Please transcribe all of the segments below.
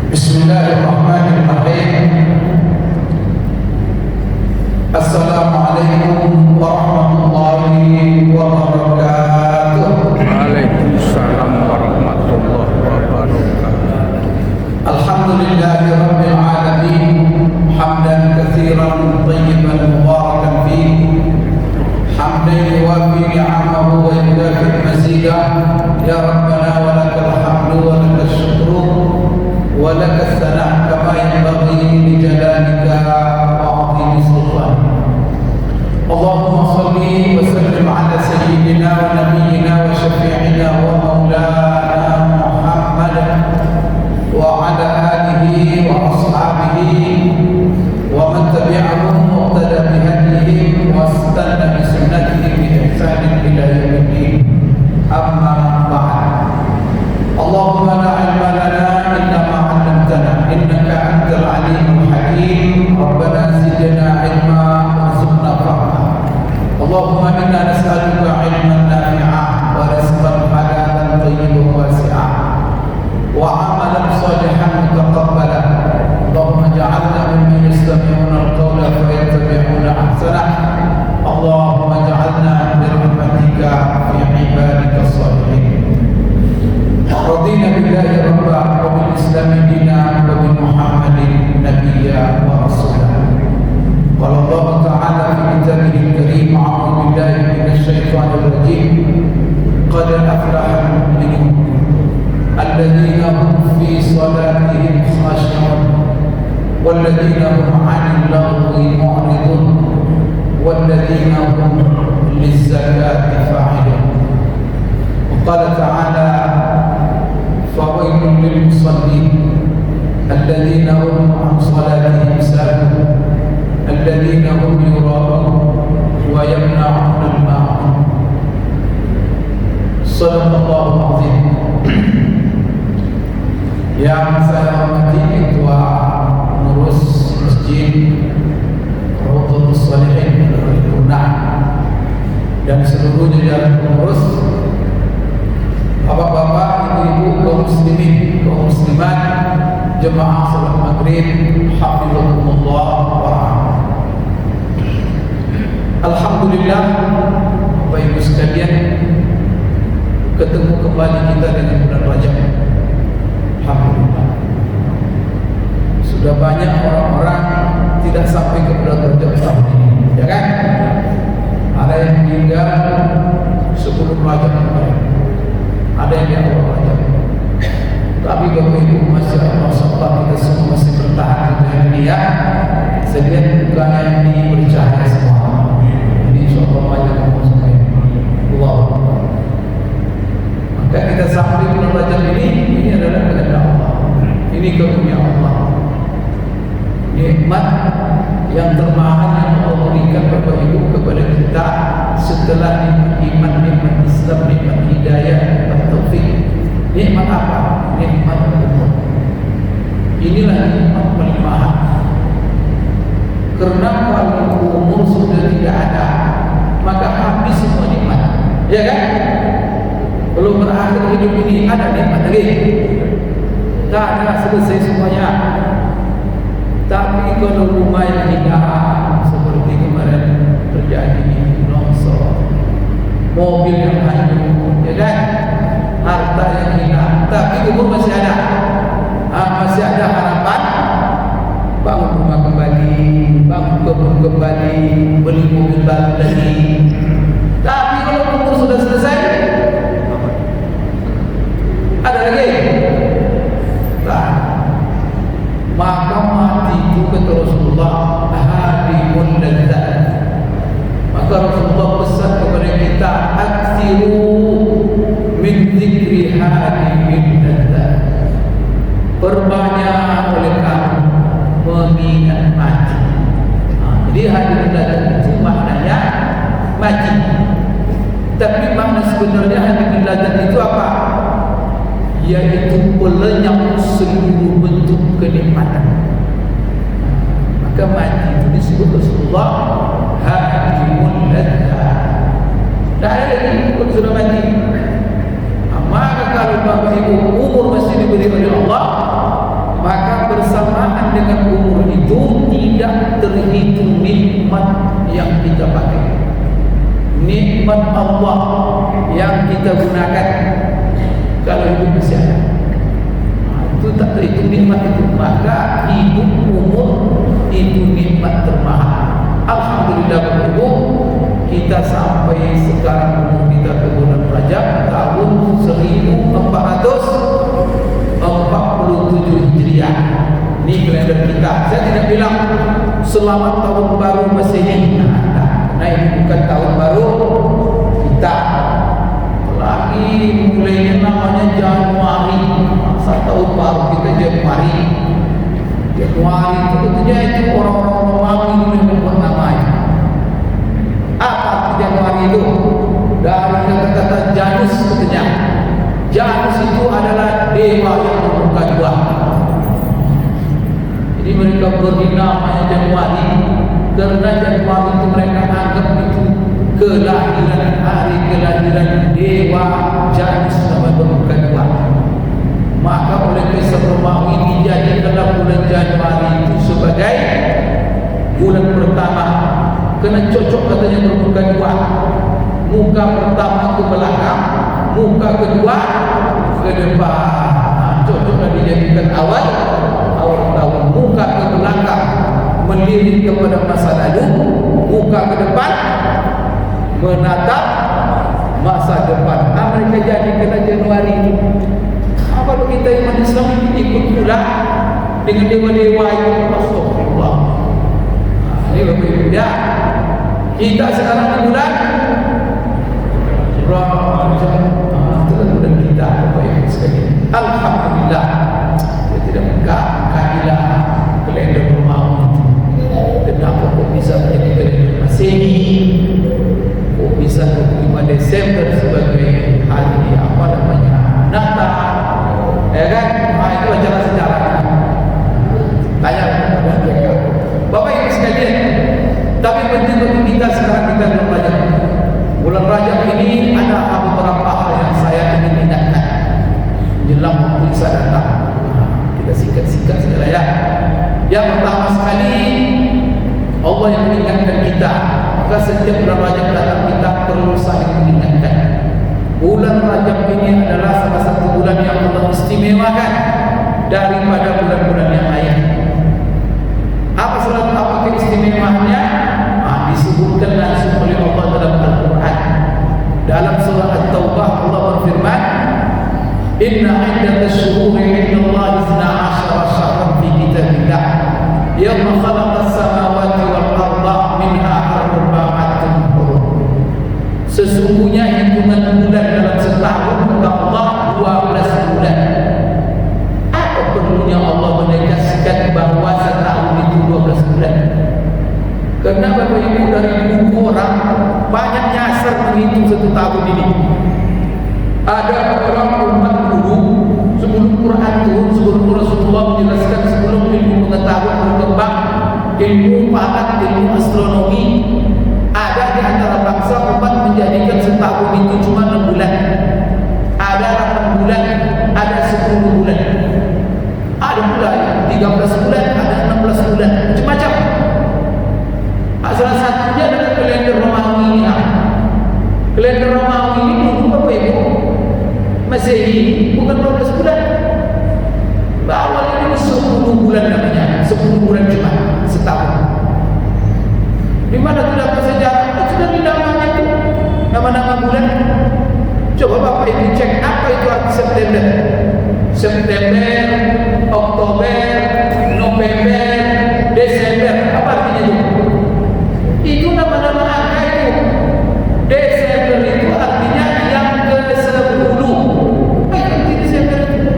Bismillahirrahmanirrahim. Assalamualaikum warahmatullahi wabarakatuh. Waalaikumsalam warahmatullahi wabarakatuh. Alhamdulillahi rabbil alamin. Hamdan katsiran thayyiban mubarakan fihi. Hamdan yuwafi ni'amahu wa yukafi mazidah. Ya Rabbana wa lakal hamdu wa lakal syukru wa lakal sana' kama yanbaghi li jalalika wa 'azimi sultanik. Allahumma salli wa sallim ala sayyidina wa nabiyyina wa syafi'ina wa maulana Muhammad wa ala alihi wa ashabihi wa man tabi'ahum wa iqtada bihadihim wa istanna bi sunnatihim bi ihsanin ila yaumiddin. Amma ba'd. Allahumma la ilma lana illa ma 'allamtana innaka antal alimul hakim. Rabbana zidna ilma warzuqna fahma. Allahumma inna nas'aluka ilman nafi'an wa rizqan halalan thayyiban wasi'an wa 'amalan salihan mutaqabbalan. Allahumma ja'alna mimman yastami'una al-qawla fayattabi'una ahsanah. Allahumma ja'alna bi rahmatika fi ibadika as-salihin. Radina billahi rabba wa bil islami dina wa bi Muhammadin nabiyya wa rasulah. Qala Allah ta'ala fi kitabihil karim, a'udzu billahi minasy syaithanir rajim. Qad aflaha al-mu'minun alladzina hum fi salatihim khashi'un walladzina hum 'anil lagwi mu'ridun walladzina hum liz-zakati fa'ilun. Qala ta'ala fawailun lil musallin alladzina hum 'an salatihim sahun alladzina hum yura'un wa yamna'un al-ma'un. Shadaqallahu azim. Yang saya hormati Ketua Pengurus Masjid Raudhatus Shalihin Al-Qur'an dan seluruh jajaran pengurus, bapak-bapak, ibu-ibu, kaum muslimin, kaum muslimat, jemaah salat maghrib, hafizakumullah wa rahmatullahi. Alhamdulillah, Bapak Ibu sekalian, ketemu kembali kita dengan bulan Rajab. Alhamdulillah. Sudah banyak orang-orang tidak sampai ke bulan Rajab tahun ini, ya kan? Ada yang meninggal sebelum Rajab kemarin, ada yang di awal Rajab. Tapi Bapak Ibu masih Allah, kita semua masih bertahan dengan dia. Saya lihat mukanya ini bercahaya semua. Ini insyaallah banyak kamu semua. Allah. Maka kita sampai bulan Rajab ini adalah kehendak Allah. Ini karunia Allah. Nikmat yang termahal yang Allah berikan Bapak Ibu kepada kita setelah nikmat iman, nikmat Islam, nikmat hidayah, nikmat taufik. Nikmat apa? Nikmat umur. Inilah nikmat paling mahal. Karena kalau umur sudah tidak ada, maka habis semua nikmat. Ya kan? Belum berakhir hidup ini ada nikmat lagi. Tak ada, selesai semuanya. Tapi kalau rumah yang indah seperti kemarin terjadi di longsor, mobil yang hanyut, ya kan? Harta yang hilang, tapi umur masih ada. Masih ada harapan. Bangun rumah kembali, bangun kebun kembali, beli mobil baru lagi. Tapi kalau umur sudah selesai, ada lagi? Tak. Maka mati itu kata Rasulullah, hadimul ladzat. Maka Rasulullah pesan kepada kita, aksiru min dzikri hadimil ladzat. Perbanyak oleh kamu mengingat mati. Jadi hadimul ladzat itu maknanya mati. Tapi makna sebenarnya hadimul ladzat itu apa? Yaitu pelenyap seluruh bentuk kenikmatan. Maka mati itu disebut Rasulullah hadimul ladzat. Tak ada lagi kalau sudah mati. Maka kalau Bapak Ibu umur masih diberi oleh Allah, maka bersamaan dengan umur itu tidak terhitung nikmat yang kita pakai, nikmat Allah yang kita gunakan kalau hidup masih ada. Itu tak terhitung nikmat itu. Maka hidup umur itu nikmat termahal. Alhamdulillah berumur kita sampai sekarang umur kita ke bulan Rajab tahun 1447 Hijriah. Ini kalender kita. Saya tidak bilang selamat tahun baru Masehi. Nah, ini bukan tahun baru kita. Lagi mulainya namanya Januari. Masa tahun baru kita Januari. Januari itu tentunya itu orang-orang Romawi yang membuat nama itu. Apa arti Januari itu? Dari kata-kata Janus katanya. Janus itu adalah dewa yang membuka dua. Jadi mereka beri namanya Januari karena Januari itu mereka anggap itu kelahiran, hari kelahiran dewa Janus nama membuka dua. Maka oleh kisah Romawi dijadikanlah bulan Januari itu sebagai bulan pertama. Kena cocok katanya bermuka dua. Muka pertama ke belakang, muka kedua ke depan. Cocoklah dijadikan awal tahun. Muka ke belakang melirik kepada masa lalu, muka ke depan menatap masa depan. Mereka jadikan Januari itu. Kalau kita iman Islam ini ikut pula dengan dewa-dewa itu, astagfirullah. Ini berbeda. Ya. Kita sekarang di bulan Rajab. Itulah bulan kita, Bapak Ibu sekalian. Alhamdulillah. Saya tidak mengkahilah kalender Romawi itu. Kenapa kok bisa menjadi kalender Masehi? Kok bisa 25 Desember sebagai hari apa namanya Natal? Ya kan? Itu acara sejarahnya. Tanya kepada mereka. Bapak Ibu sekalian, tapi penting bagi kita sekarang kita bulan Rajab. Bulan Rajab ini ada beberapa hal yang saya ingin ingatkan jelang waktu Isa datang. Kita sikat-sikat segala ya. Yang pertama sekali, Allah yang mengingatkan kita. Maka setiap bulan Rajab datang kita perlu saling mengingatkan. Bulan Rajab ini adalah salah satu bulan yang Allah istimewakan daripada bulan-bulan yang lain. Apa keistimewaannya? Disebutkan langsung oleh Allah dalam Al-Quran. Dalam surah At-Taubah Allah berfirman, Inna iddatash shuhuri indallahi 12 syahran fi kitabillah yawma khalaqas samawati wal arda minha arba'atun hurum. Sesungguhnya hitungan bulan dalam setahun kata Allah 12 bulan. Apa perlunya Allah menegaskan bahawa setahun itu 12 bulan? Karena Bapak Ibu dari buku orang banyak nyasar menghitung satu tahun ini. Ada orang umat dulu sebelum Quran turun, sebelum Rasulullah menjelaskan, sebelum ilmu pengetahuan berkembang, ilmu falak, ilmu astronomi, ada di antara bangsa umat menjadikan setahun itu cuma 6 bulan. Ada 8 bulan, ada 10 bulan. Ada pula 13 bulan, ada 16 bulan, macam-macam. Salah satunya adalah kalender Romawi ini. Kalender Romawi ini dulu Bapak Ibu Masehi bukan 12 bulan. Awalnya ini 10 bulan namanya, 10 bulan cuma setahun. Di mana terdapat sejarah? Sudah di namanya itu nama-nama bulan. Coba Bapak Ibu cek apa itu arti September. September, Oktober, November, Desember. Apa artinya itu? Itu nama-nama angka itu. Desember itu artinya yang ke-10. Apa arti Desember itu?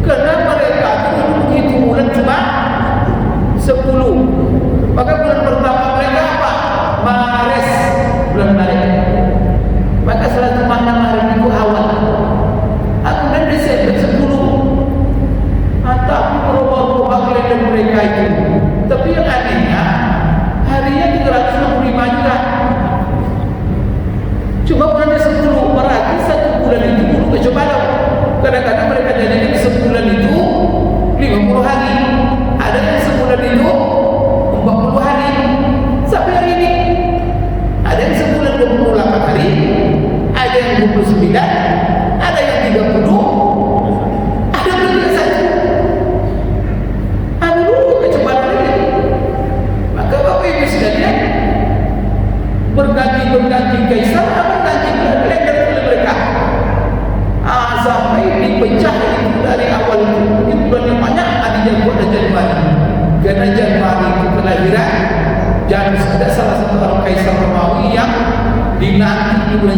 Karena mereka itu begitu bulan cuma 10. Maka bulan pertama mereka apa? Maret, bulan Maret. Maka salah satu makna Maret itu awal. Kemudian Desember 10. Tapi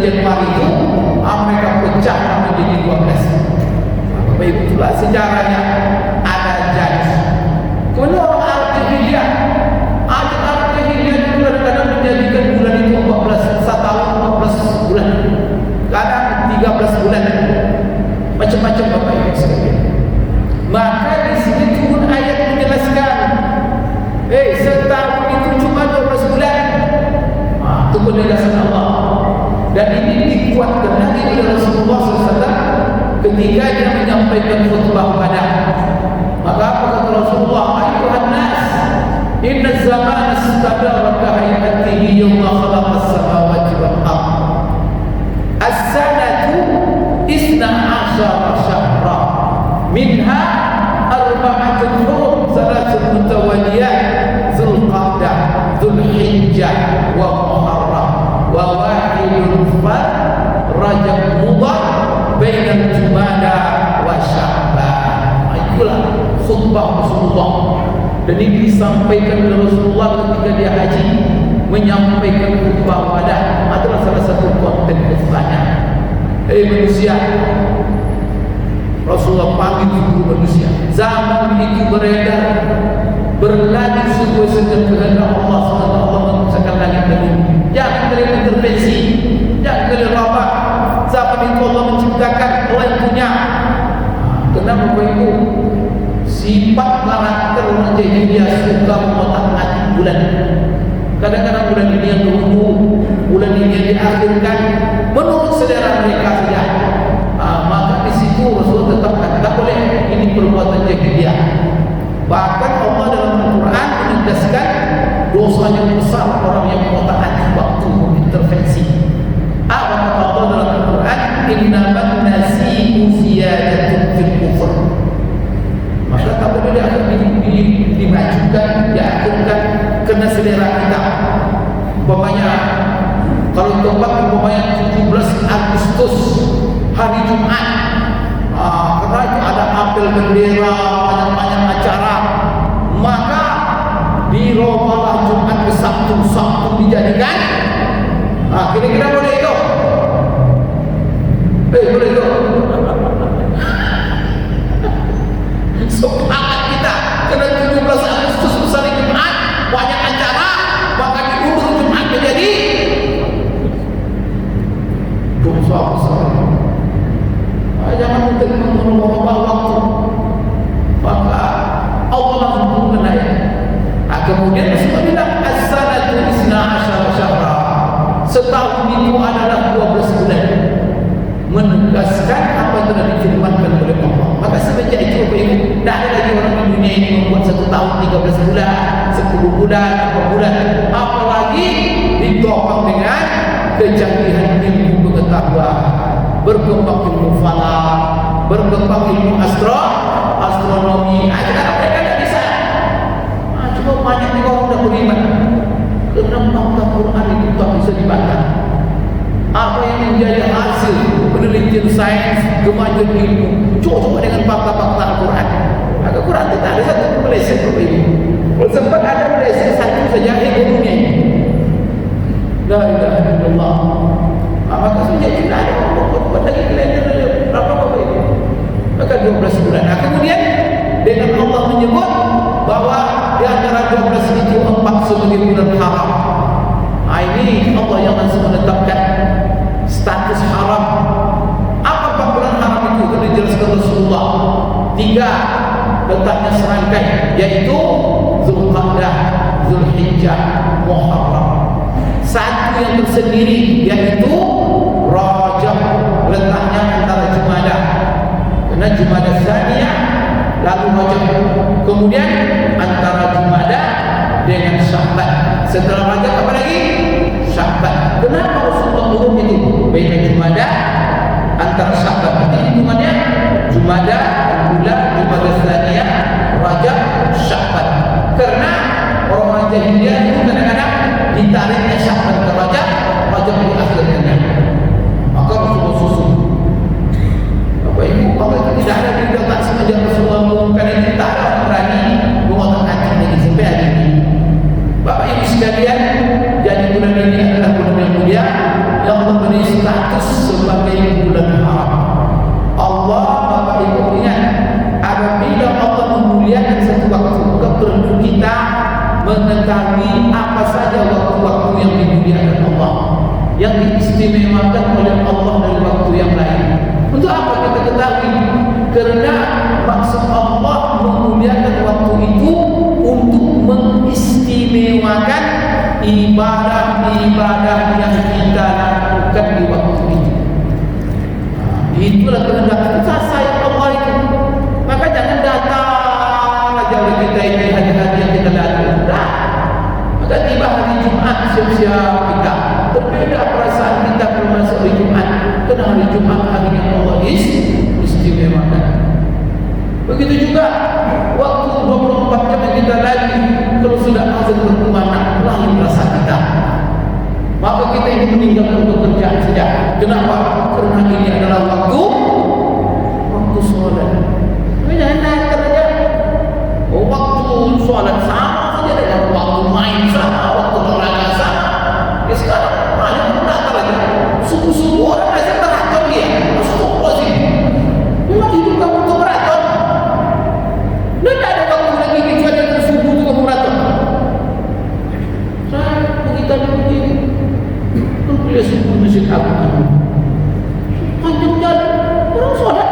Januari itu mereka pecah menjadi 12. Baik, itulah sejarahnya ada judge. Kemudian orang Arab Jahiliyah, ada Arab Jahiliyah itu kadang-kadang menjadikan bulan itu 14, setahun 14 bulan, kadang 13 bulan, macam-macam Bapak Ibu sekalian. Maka di sini turun ayat menjelaskan, setahun itu cuma 12 bulan. Itu penjelasan Allah. Dan ini dikuatkan lagi oleh Rasulullah SAW ketika dia menyampaikan khutbah pada. Maka apa kata Rasulullah? Ayuhan nas, inna zaman istadara kahayatihi yawma khalaqas samawati wal ardh. As-sanatu isna asyara syahra minha arba'atun hurum salatun mutawaliyat Zulqa'dah, Zulhijjah wa Muharram wa wahidun far Rajab Mudhar bainal Jumada wa Sya'ban. Itulah khutbah Rasulullah. Dan ini disampaikan oleh Rasulullah ketika dia haji, menyampaikan khutbah pada adalah salah satu konten khutbahnya. Manusia, Rasulullah panggil seluruh manusia. Zaman itu beredar, berlalu sesuai kehendak Allah SWT menciptakan langit dan bumi. Jangan kalian intervensi, jangan kalian rabak. Zaman itu Allah menciptakan, Allah yang punya. Kenapa Bapak Ibu? Sifat karakter orang jahiliyah suka mengotak-atik bulan. Kadang-kadang bulan ini yang tunggu, bulan ini yang diakhirkan menurut selera mereka saja. Maka di situ Rasulullah tetapkan tak boleh, ini perbuatan jahiliyah. Bahkan Allah dalam Al-Quran menegaskan dosanya besar orang yang mengotak-atik waktu intervensi. Apa kata Allah dalam Al-Quran? Innaman nasi'u ziyadatun fil kufr. Maka tak boleh dimajukan, diaturkan kena selera kita. Umpamanya kalau tempat umpamanya 17 Agustus hari Jumat, karena itu ada apel bendera, banyak-banyak acara, maka dirobalah Jumat ke Sabtu, Sabtu dijadikan. Kira-kira boleh itu? Boleh itu? Sepakat kita kena 17 Agustus hari Jumat, banyak acara, maka diundur Jumat menjadi dosa besar. Jangan mengubah waktu. Maka Allah langsung turunkan ayat. Kemudian Rasulullah bilang as-sanatu isna asyara syahra. Setahun itu adalah 12 bulan. Menegaskan apa yang telah difirmankan oleh Allah. Maka semenjak itu Bapak Ibu, tidak ada lagi orang di dunia ini membuat 1 tahun 13 bulan, 10 bulan, 4 bulan. Apalagi ditopang dengan kejanggihan ilmu pengetahuan, berkembang ilmu falak, berkembang ilmu astronomi. Sekarang mereka tidak bisa. Cuma banyak orang dah beriman. Kenapa Quran itu tak bisa dibaca? Apa yang menjadi hasil penelitian sains, kemajuan ilmu, coba dengan fakta-fakta Al-Quran. Al-Quran tidak ada satu meleset Bapak Ibu. Sempat ada meleset satu saja dunia ini. La ilaha illallah. Maka sejak tidak ada buat lagi kelihatan berapa Bapak Ibu. Maka 12 bulan. Kemudian dengan Allah menyebut bahwa di antara 12 itu 4 sebagai bulan haram. Ini Allah yang langsung menetapkan status haram. Apa bulan haram itu? Itu dijelaskan Rasulullah. 3 letaknya serangkai, yaitu Zulqa'dah, Zulhijjah, Muharram. 1 yang tersendiri, yaitu Rajab, letaknya antara Jumadah. Karena Jumadah Tsaniyah lalu Rajab. Kemudian antara Jumadah dengan Sya'ban. Setelah Rajab apa lagi? Sya'ban. Kenapa Rasulullah urut itu? Baina Jumadah antara Sya'ban. Berarti hitungannya Jumadah, Al-Ula, Jumadah Tsaniyah, Rajab, Sya'ban. Karena orang-orang jahiliyah itu kadang-kadang ditariknya Sya'ban ke Rajab, Rajab diakhirkannya. Maka Rasulullah susun. Bapak Ibu, kalau itu tidak ada di otak semenjak Rasulullah mengumumkan ini, tak ada orang berani mengotak-atik lagi sampai hari ini. Bapak Ibu sekalian, jadi bulan ini adalah bulan yang mulia yang Allah beri diistimewakan oleh Allah dari waktu yang lain. Untuk apa kita ketahui? Karena maksud Allah memuliakan waktu itu untuk mengistimewakan ibadah-ibadah yang kita lakukan di waktu itu. Itulah kehendak sayang Allah itu. Maka jangan datang aja oleh kita ini hari-hari yang kita lakukan. Maka tiba hari Jumat siap-siap kita. Berbeda perasaan kita kalau masuk hari Jumat. Karena hari Jumat hari yang Allah istimewakan. Begitu juga waktu 24 jam yang kita lagi, kalau sudah azan berkumandang, lain rasa kita. Maka kita ini meninggalkan pekerjaan saja. Kenapa? Karena ini adalah waktu sholat. Jangan naikkan saja. Waktu sholat sama saja dengan waktu main sama, waktu olahraga sama. Sekarang banyak menakal saja. Subuh-subuh orang azan maraton dia. Astagfirullahaladzim. Memang hidup kamu untuk maraton. Dan tidak ada waktu lagi kecuali dari subuh itu kamu maraton. Saya begitu begini. Kuliah subuh masjid Agung. Panjang jalan orang sholat.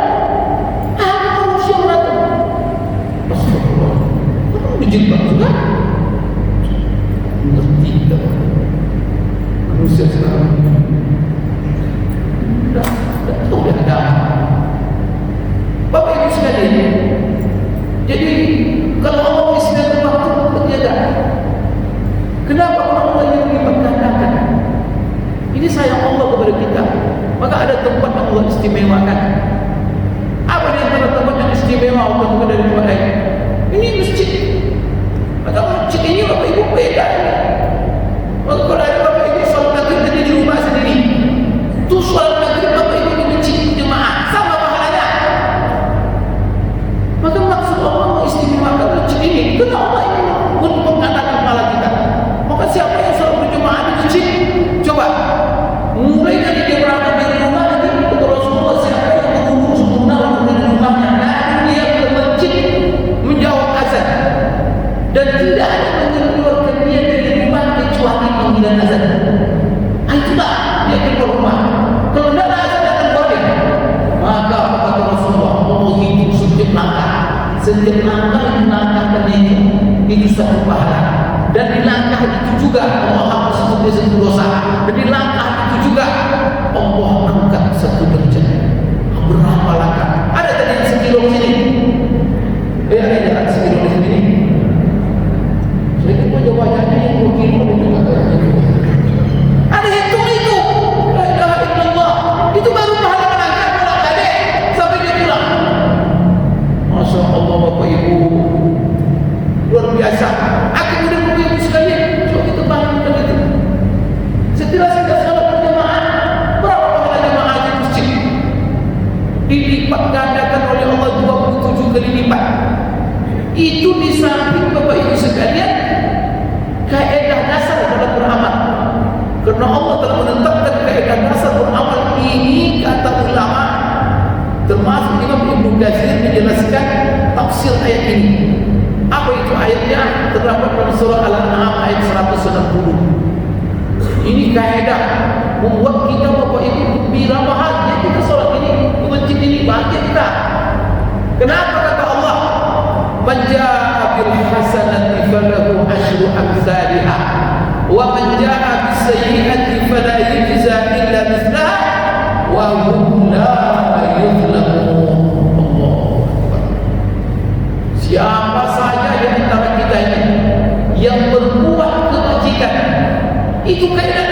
Ada manusia maraton. Astagfirullah. Orang dijilbab juga. Mengerti tak? Manusia sekarang. Tak tahu dah ada. Bapak Ibu sekalian, jadi kalau Allah istimewakan waktu ternyata, kenapa Allah yang melipat gandakan? Ini sayang Allah kepada kita. Maka ada tempat yang Allah istimewakan. Apa di antara tempat yang istimewa Allah bukan dari tempat lain? Ini masjid. Maka masjid ini Bapak Ibu beda. Maka kalau ada Bapak Ibu sholat maghrib tadi di rumah sendiri, tu sholat maghrib Bapak Ibu di masjid jemaah sama pahalanya. Maka maksud Allah mengistimewakan masjid ini. Kenapa Allah ini mengatakan kepala kita? Maka siapa yang sholat berjemaah di masjid? Coba mulai dari dia berangkat dari rumah nanti kata Rasulullah, siapa yang menunggu sempurna dari rumahnya dan dia ke masjid menjawab azan dan tidak ada mengeluarkan dia dari rumah kecuali panggilan azan. Itulah dia keluar rumah. Kalau tidak ada azan datang keluar dia. Maka apa kata Rasulullah? Allah hidup setiap langkah. Setiap langkah yang dilangkahkan itu satu pahala. Dan di langkah itu juga Allah hapus satu dosa. Dan di langkah itu juga Allah angkat satu derajat. Berapa langkah? Ada tadi yang sekilo di sini. Ada jalan sekilo di sini. Saya kira wajah-wajahnya yang 2 kilo itu ada hitung itu. La ilaha illallah. Itu baru pahala langkah pulang balik sampai dia pulang. Masya Allah Bapak Ibu, luar biasa. Aku mudah Bapak Ibu sekalian, coba kita bangunkan itu. Setelah kita sholat berjamaah, berapa pahala jamaah di masjid? Dilipat gandakan oleh Allah 27 kali lipat. Itu di samping Bapak Ibu sekalian kaidah dasar dalam beramal. Karena Allah telah menetapkan kaidah dasar beramal ini, kata ulama termasuk Imam Ibnu Katsir menjelaskan tafsir ayat ini. Apa itu ayatnya? Terdapat dalam surah Al-An'am ayat 190. Ini kaidah membuat kita Bapak Ibu gembira, bahagia kita sholat ini di masjid ini, bahagia kita. Kenapa kata Allah? Man jaa'a bil hasanati falahu asyru amsalha wa man jaa'a bis sayyi'ati fala yujza illa mithlaha wa hum la yuzlamun. Allahu Akbar. Siapa saja di antara kita ini yang berbuat kebajikan, itu kaidah